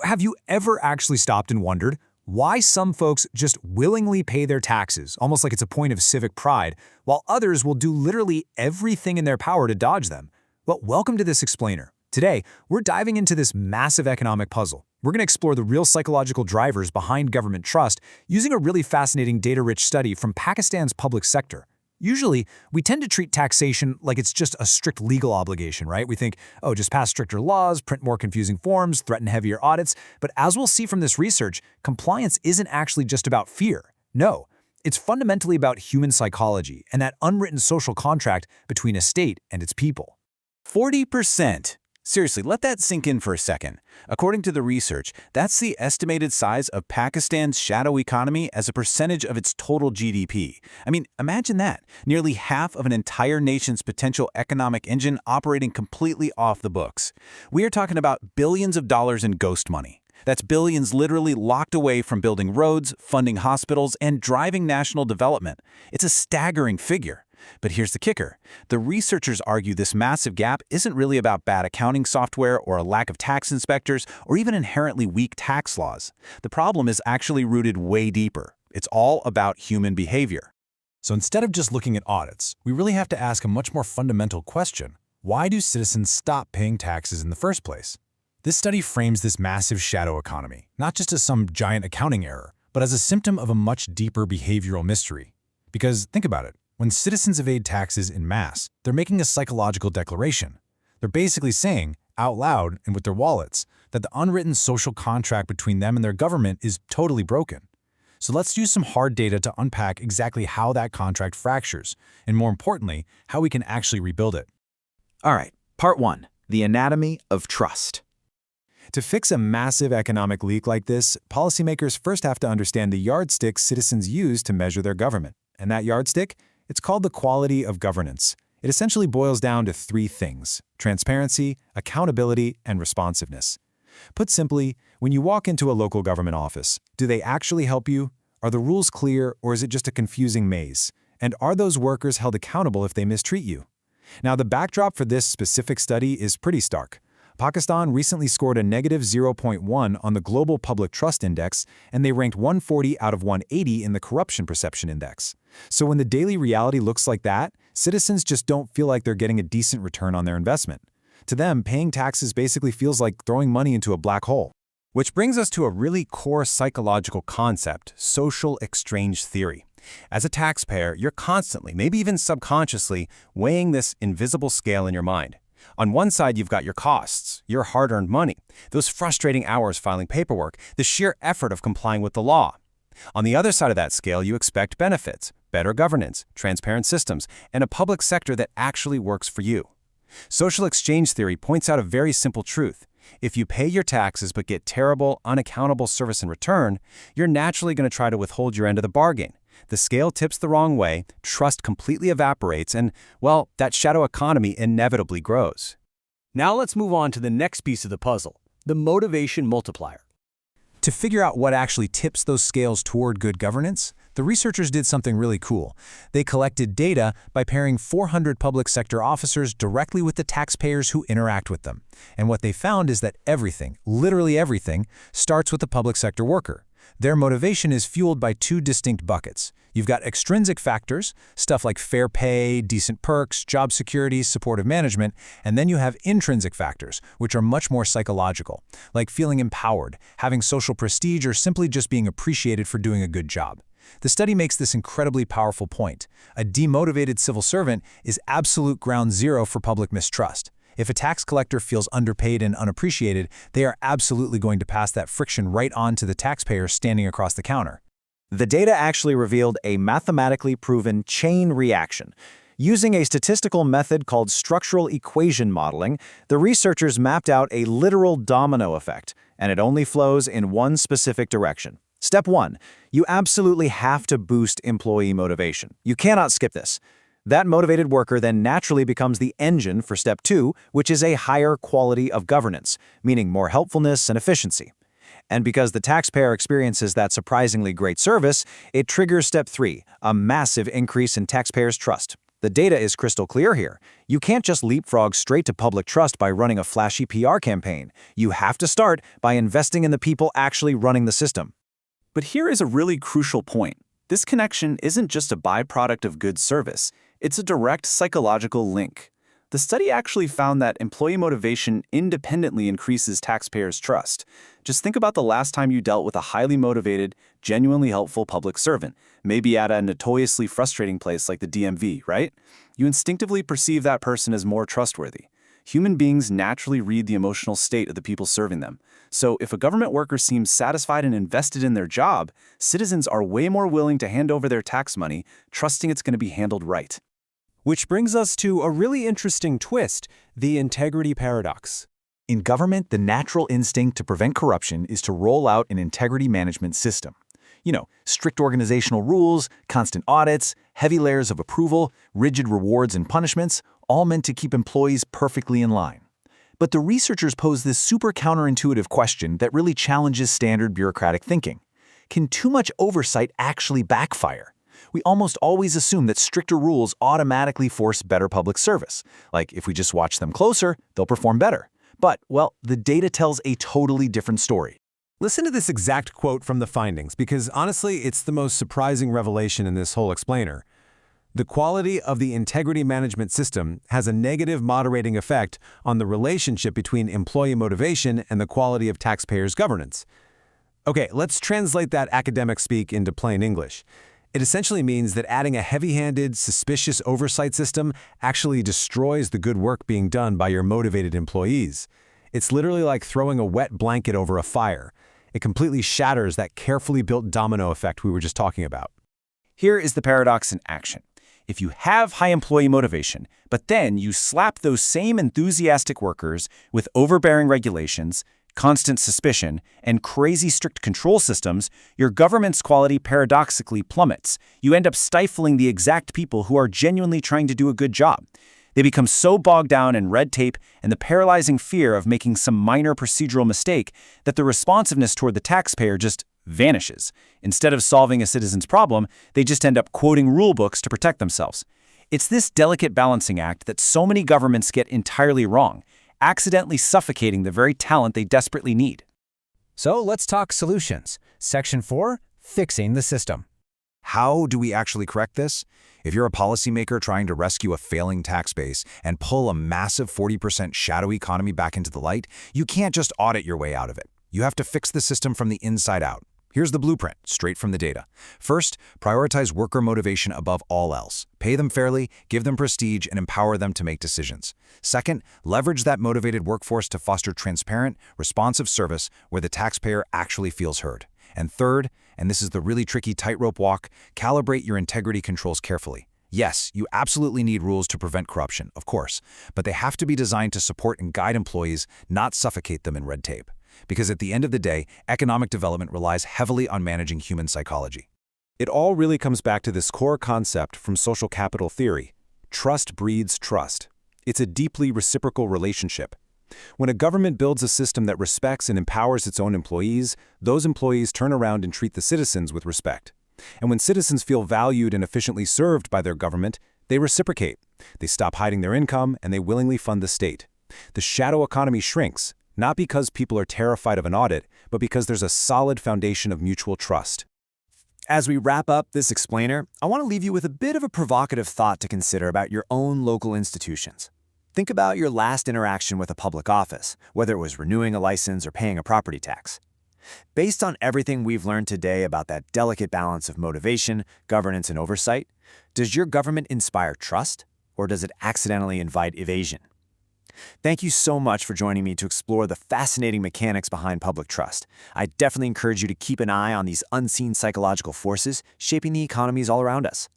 Have you ever actually stopped and wondered why some folks just willingly pay their taxes, almost like it's a point of civic pride, while others will do literally everything in their power to dodge them? Well, welcome to this explainer. Today, we're diving into this massive economic puzzle. We're going to explore the real psychological drivers behind government trust using a really fascinating data-rich study from Pakistan's public sector. Usually, we tend to treat taxation like it's just a strict legal obligation, right? We think, oh, just pass stricter laws, print more confusing forms, threaten heavier audits. But as we'll see from this research, compliance isn't actually just about fear. No, it's fundamentally about human psychology and that unwritten social contract between a state and its people. 40%. Seriously, let that sink in for a second. According to the research, that's the estimated size of Pakistan's shadow economy as a percentage of its total GDP. I mean, imagine that. Nearly half of an entire nation's potential economic engine operating completely off the books. We are talking about billions of dollars in ghost money. That's billions literally locked away from building roads, funding hospitals, and driving national development. It's a staggering figure. But here's the kicker. The researchers argue this massive gap isn't really about bad accounting software or a lack of tax inspectors or even inherently weak tax laws. The problem is actually rooted way deeper. It's all about human behavior. So instead of just looking at audits, we really have to ask a much more fundamental question. Why do citizens stop paying taxes in the first place? This study frames this massive shadow economy, not just as some giant accounting error, but as a symptom of a much deeper behavioral mystery. Because think about it. When citizens evade taxes en masse, they're making a psychological declaration. They're basically saying, out loud and with their wallets, that the unwritten social contract between them and their government is totally broken. So let's use some hard data to unpack exactly how that contract fractures, and more importantly, how we can actually rebuild it. All right, part 1, the anatomy of trust. To fix a massive economic leak like this, policymakers first have to understand the yardstick citizens use to measure their government. And that yardstick? It's called the quality of governance. It essentially boils down to 3 things: transparency, accountability, and responsiveness. Put simply, when you walk into a local government office, do they actually help you? Are the rules clear, or is it just a confusing maze? And are those workers held accountable if they mistreat you? Now, the backdrop for this specific study is pretty stark. Pakistan recently scored a negative 0.1 on the Global Public Trust Index, and they ranked 140 out of 180 in the Corruption Perception Index. So when the daily reality looks like that, citizens just don't feel like they're getting a decent return on their investment. To them, paying taxes basically feels like throwing money into a black hole. Which brings us to a really core psychological concept, social exchange theory. As a taxpayer, you're constantly, maybe even subconsciously, weighing this invisible scale in your mind. On one side, you've got your costs, your hard-earned money, those frustrating hours filing paperwork, the sheer effort of complying with the law. On the other side of that scale, you expect benefits, better governance, transparent systems, and a public sector that actually works for you. Social exchange theory points out a very simple truth. If you pay your taxes but get terrible, unaccountable service in return, you're naturally going to try to withhold your end of the bargain. The scale tips the wrong way, trust completely evaporates, and, well, that shadow economy inevitably grows. Now let's move on to the next piece of the puzzle, the motivation multiplier. To figure out what actually tips those scales toward good governance, the researchers did something really cool. They collected data by pairing 400 public sector officers directly with the taxpayers who interact with them. And what they found is that everything, literally everything, starts with the public sector worker. Their motivation is fueled by 2 distinct buckets. You've got extrinsic factors, stuff like fair pay, decent perks, job security, supportive management, and then you have intrinsic factors, which are much more psychological, like feeling empowered, having social prestige, or simply just being appreciated for doing a good job. The study makes this incredibly powerful point. A demotivated civil servant is absolute ground zero for public mistrust. If a tax collector feels underpaid and unappreciated, they are absolutely going to pass that friction right on to the taxpayer standing across the counter. The data actually revealed a mathematically proven chain reaction. Using a statistical method called structural equation modeling, the researchers mapped out a literal domino effect, and it only flows in one specific direction. Step 1. You absolutely have to boost employee motivation. You cannot skip this. That motivated worker then naturally becomes the engine for Step 2, which is a higher quality of governance, meaning more helpfulness and efficiency. And because the taxpayer experiences that surprisingly great service, it triggers Step 3, a massive increase in taxpayers' trust. The data is crystal clear here. You can't just leapfrog straight to public trust by running a flashy PR campaign. You have to start by investing in the people actually running the system. But here is a really crucial point. This connection isn't just a byproduct of good service. It's a direct psychological link. The study actually found that employee motivation independently increases taxpayers' trust. Just think about the last time you dealt with a highly motivated, genuinely helpful public servant, maybe at a notoriously frustrating place like the DMV, right? You instinctively perceive that person as more trustworthy. Human beings naturally read the emotional state of the people serving them. So if a government worker seems satisfied and invested in their job, citizens are way more willing to hand over their tax money, trusting it's going to be handled right. Which brings us to a really interesting twist, the integrity paradox. In government, the natural instinct to prevent corruption is to roll out an integrity management system. Strict organizational rules, constant audits, heavy layers of approval, rigid rewards and punishments, all meant to keep employees perfectly in line. But the researchers pose this super counterintuitive question that really challenges standard bureaucratic thinking. Can too much oversight actually backfire? We almost always assume that stricter rules automatically force better public service. Like, if we just watch them closer, they'll perform better. But, well, the data tells a totally different story. Listen to this exact quote from the findings, because honestly, it's the most surprising revelation in this whole explainer. The quality of the integrity management system has a negative moderating effect on the relationship between employee motivation and the quality of taxpayers' governance. Okay, let's translate that academic speak into plain English. It essentially means that adding a heavy-handed, suspicious oversight system actually destroys the good work being done by your motivated employees. It's literally like throwing a wet blanket over a fire. It completely shatters that carefully built domino effect we were just talking about. Here is the paradox in action. If you have high employee motivation, but then you slap those same enthusiastic workers with overbearing regulations, constant suspicion, and crazy strict control systems, your government's quality paradoxically plummets. You end up stifling the exact people who are genuinely trying to do a good job. They become so bogged down in red tape and the paralyzing fear of making some minor procedural mistake that the responsiveness toward the taxpayer just vanishes. Instead of solving a citizen's problem, they just end up quoting rule books to protect themselves. It's this delicate balancing act that so many governments get entirely wrong, accidentally suffocating the very talent they desperately need. So let's talk solutions. Section 4, fixing the system. How do we actually correct this? If you're a policymaker trying to rescue a failing tax base and pull a massive 40% shadow economy back into the light, you can't just audit your way out of it. You have to fix the system from the inside out. Here's the blueprint, straight from the data. First, prioritize worker motivation above all else. Pay them fairly, give them prestige, and empower them to make decisions. Second, leverage that motivated workforce to foster transparent, responsive service where the taxpayer actually feels heard. And third, and this is the really tricky tightrope walk, calibrate your integrity controls carefully. Yes, you absolutely need rules to prevent corruption, of course, but they have to be designed to support and guide employees, not suffocate them in red tape. Because at the end of the day, economic development relies heavily on managing human psychology. It all really comes back to this core concept from social capital theory. Trust breeds trust. It's a deeply reciprocal relationship. When a government builds a system that respects and empowers its own employees, those employees turn around and treat the citizens with respect. And when citizens feel valued and efficiently served by their government, they reciprocate. They stop hiding their income and they willingly fund the state. The shadow economy shrinks, not because people are terrified of an audit, but because there's a solid foundation of mutual trust. As we wrap up this explainer, I want to leave you with a bit of a provocative thought to consider about your own local institutions. Think about your last interaction with a public office, whether it was renewing a license or paying a property tax. Based on everything we've learned today about that delicate balance of motivation, governance, and oversight, does your government inspire trust, or does it accidentally invite evasion? Thank you so much for joining me to explore the fascinating mechanics behind public trust. I definitely encourage you to keep an eye on these unseen psychological forces shaping the economies all around us.